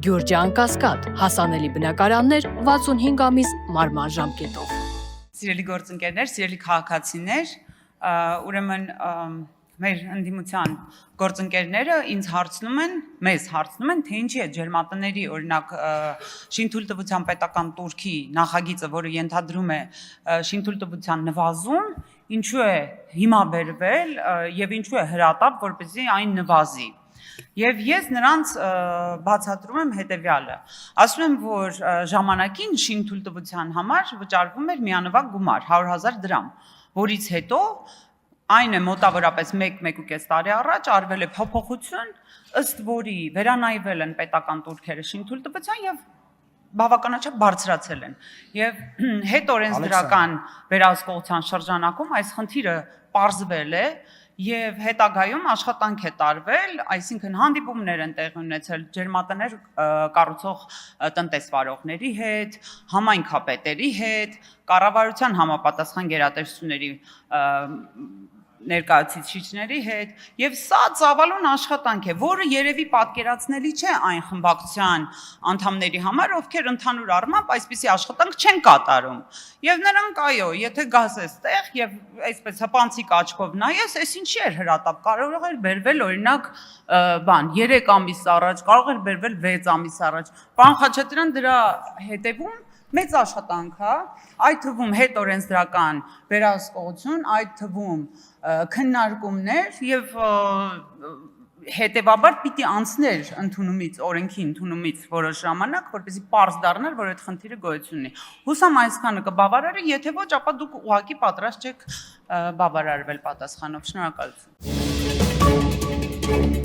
Գյուրջան Կասկադ, հասանելի բնակարաններ 65 ամիս մարման ժամկետով։ Սիրելի գործընկերներ, սիրելի քաղաքացիներ, ուրեմն մեր ընդդիմության գործընկերները մեզ հարցնում են, թե ինչի է ջերմատների, օրինակ, շինթույլտվության պետական տուրքի նախագիծը, որը ենթադրում է շինթույլտվության նվազում, ինչու է հիմա բերվել եւ ինչու է հրատապ, որպեսզի այն նվազի։ Եվ ես նրանց բացատրում եմ հետևյալը։ Ասում եմ, որ ժամանակին շինթույլտվության համար վճարվում էր միանվագ գումար 100,000 դրամ, որից հետո այն է մոտավորապես 1-1.5 տարի առաջ արվել է փոփոխություն, ըստ որի վերանայվել են պետական տուրքերը շինթույլտվության եւ բավականաչափ բարձրացել են։ Եվ հետ օրենսդրական վերահսկողության շրջանակում այս խնդիրը պարզվել է եւ հետագայում աշխատանք է տարվել, այսինքն հանդիպումներ են տեղի ունեցել ջերմատներ կառուցող տնտեսվարողների հետ, համայնքապետերի հետ, կառավարության համապատասխան գերատեսչությունների ներկայացուցիչների հետ եւ սա ծավալուն աշխատանք է, որը երևի պատկերացնելի չէ այն խմբակցության անդամների համար, ովքեր ընդհանուր առմամբ այսպիսի աշխատանք չեն կատարում։ Եվ նրանք այո, եթե գաս էստեղ եւ այսպես հպանցիկ աչքով նայես, այս ինչի էր հրատապ, կարող էր բերվել օրինակ 3 ամիս առաջ, կարող էր բերվել 6 ամիս առաջ։ Պարոն Խաչատրյան, դրա հետևում մեծ աշխատանք է, այդ թվում հետ օրենսդրական վերահսկողություն, այդ թվում քննարկումներ եւ հետեւաբար պիտի անցներ օրենքի ընդունումից որոշ ժամանակ, որպեսզի պարզ դառնար, որ այդ խնդիրը գոյություն ունի։ Հուսամ այսքանը կբավարարի, եթե ոչ, ապա դուք ուղղակի պատրաստ չեք բավարարվել պատասխանով։ Շնորհակալություն։